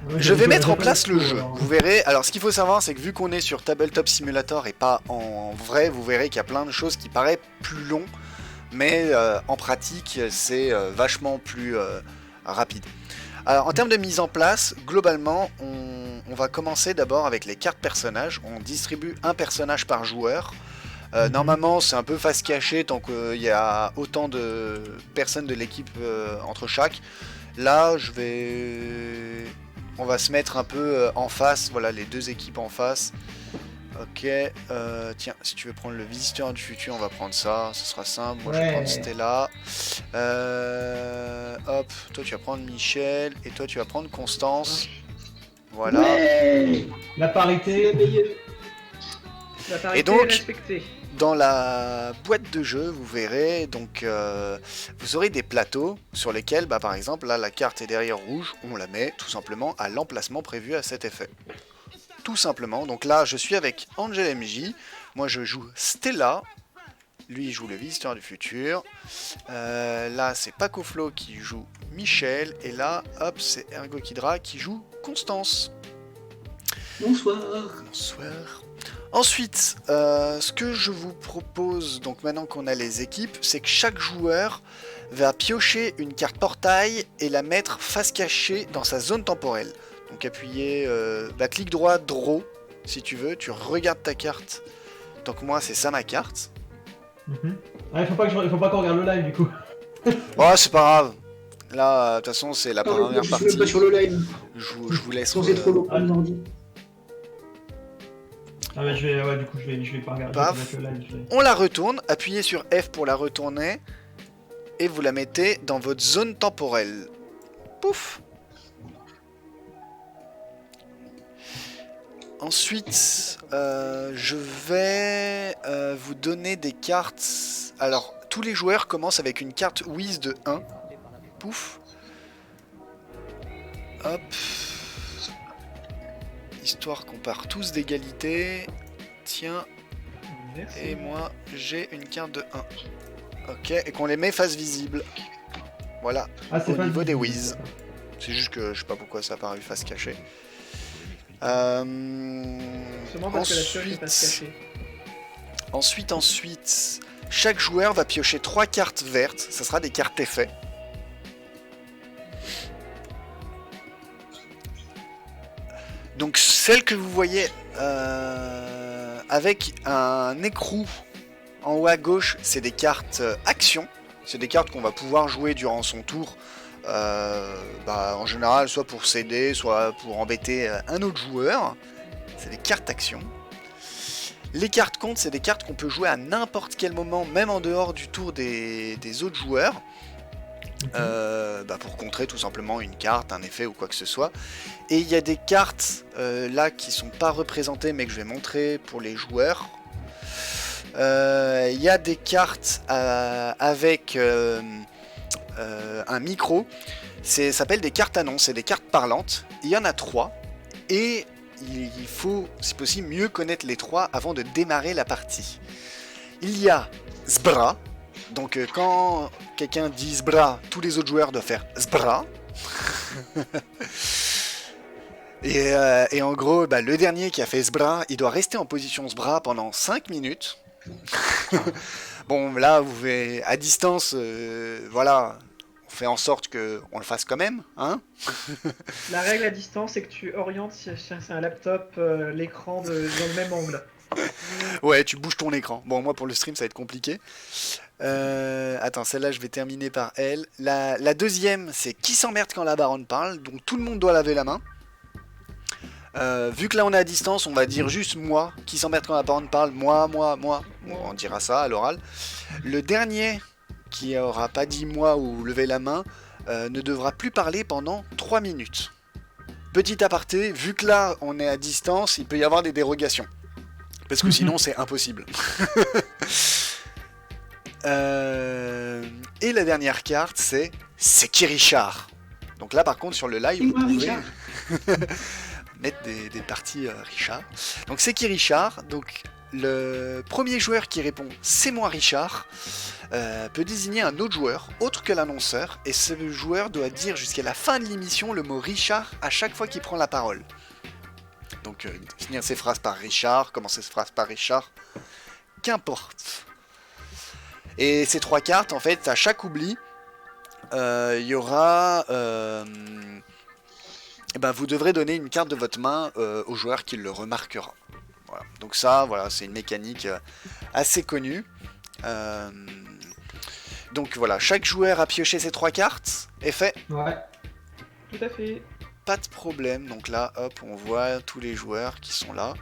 Ouais, Je vais mettre en j'avais pas place le d'infos, jeu. alors. Vous verrez. Alors, ce qu'il faut savoir, c'est que vu qu'on est sur Tabletop Simulator et pas en vrai, vous verrez qu'il y a plein de choses qui paraissent plus longs, mais en pratique, c'est vachement plus rapide. Alors, en termes de mise en place, globalement, on va commencer d'abord avec les cartes personnages. On distribue un personnage par joueur. Mhm. Normalement, c'est un peu face cachée tant qu'il y a autant de personnes de l'équipe entre chaque. Là, on va se mettre un peu en face. Voilà, les deux équipes en face. Ok. Tiens, si tu veux prendre le visiteur du futur, on va prendre ça. Ce sera simple. Moi, je vais prendre Ouais. Stella. Hop, toi, tu vas prendre Michel. Et toi, tu vas prendre Constance. Marche. Voilà. Ouais. La C'est la parité. meilleure. La Et parité est donc, respectée. dans la boîte de jeu, vous verrez, donc vous aurez des plateaux sur lesquels, bah, par exemple, là la carte est derrière rouge, on la met tout simplement à l'emplacement prévu à cet effet. Tout simplement, donc là je suis avec Angel MJ, moi je joue Stella, lui il joue le visiteur du futur, là c'est Paco Flo qui joue Michel, et là hop c'est Ergo Kidra qui joue Constance. Bonsoir. Bonsoir. Ensuite, ce que je vous propose, donc maintenant qu'on a les équipes, c'est que chaque joueur va piocher une carte portail et la mettre face cachée dans sa zone temporelle. Donc appuyez, clic droit, draw, si tu veux, tu regardes ta carte. Donc moi, c'est ça ma carte. Mhm. Ah, il faut pas qu'on regarde le live du coup. Oh, c'est pas grave. Là, de toute façon, c'est la Non, mais première je suis même pas partie. sur le live. Je vous laisse... Sinon, c'est trop long pour Ah, mon ordi. ah bah, ouais, du coup, je vais pas regarder. Je vais pas Paf. mettre le live. On la retourne, appuyez sur F pour la retourner, et vous la mettez dans votre zone temporelle. Pouf. Ensuite, je vais vous donner des cartes. Alors, tous les joueurs commencent avec une carte Wiz de 1. Pouf. Hop. Histoire qu'on part tous d'égalité. Tiens, Merci. et moi, j'ai une carte de 1. Ok, et qu'on les met face visible. Voilà, Ah, c'est au pas niveau des visible. Wiz. C'est juste que je sais pas pourquoi ça a paru face cachée. Sûrement parce que la pioche est pas Ensuite, cachée. ensuite, chaque joueur va piocher 3 cartes vertes. Ça sera des cartes effets. Donc celles que vous voyez avec un écrou en haut à gauche, c'est des cartes action. C'est des cartes qu'on va pouvoir jouer durant son tour. En général, soit pour s'aider, soit pour embêter un autre joueur. C'est des cartes action. Les cartes comptes, c'est des cartes qu'on peut jouer à n'importe quel moment, même en dehors du tour des autres joueurs. Pour contrer tout simplement une carte, un effet ou quoi que ce soit. Et il y a des cartes là qui sont pas représentées mais que je vais montrer pour les joueurs. Il y a des cartes avec un micro. Ça s'appelle des cartes annonces, c'est des cartes parlantes. Il y en a 3 et il faut, si possible, mieux connaître les 3 avant de démarrer la partie. Il y a Zbra. Donc quand quelqu'un dit Zbra, tous les autres joueurs doivent faire Zbra. et en gros, le dernier qui a fait Zbra, il doit rester en position Zbra pendant 5 minutes. Bon, là, vous faites à distance, voilà, on fait en sorte qu'on le fasse quand même, hein. La règle à distance, c'est que tu orientes, si c'est un laptop, l'écran dans le même angle. Ouais, tu bouges ton écran. Bon, moi pour le stream, ça va être compliqué. Attends, celle-là, je vais terminer par elle. La deuxième, c'est qui s'emmerde quand la baronne parle. Donc tout le monde doit laver la main. Vu que là on est à distance, on va dire juste moi. Qui s'emmerde quand la baronne parle. Moi. On dira ça à l'oral. Le dernier qui aura pas dit moi ou levé la main ne devra plus parler pendant 3 minutes. Petit aparté, vu que là on est à distance, il peut y avoir des dérogations. Parce que sinon c'est impossible. Et la dernière carte, c'est qui Richard. Donc là par contre sur le live, vous pouvez mettre des parties Richard. Donc c'est qui Richard. Donc Le premier joueur qui répond « C'est moi Richard » peut désigner un autre joueur, autre que l'annonceur, et ce joueur doit dire jusqu'à la fin de l'émission le mot Richard à chaque fois qu'il prend la parole. Donc finir ses phrases par Richard, commencer ses phrases par Richard, qu'importe. Et ces 3 cartes, en fait, à chaque oubli, il y aura... vous devrez donner une carte de votre main au joueur qui le remarquera. Voilà. Donc ça, voilà, c'est une mécanique assez connue. Donc voilà, chaque joueur a pioché ses 3 cartes, est fait. Ouais. Tout à fait. Pas de problème, donc là, hop, on voit tous les joueurs qui sont là.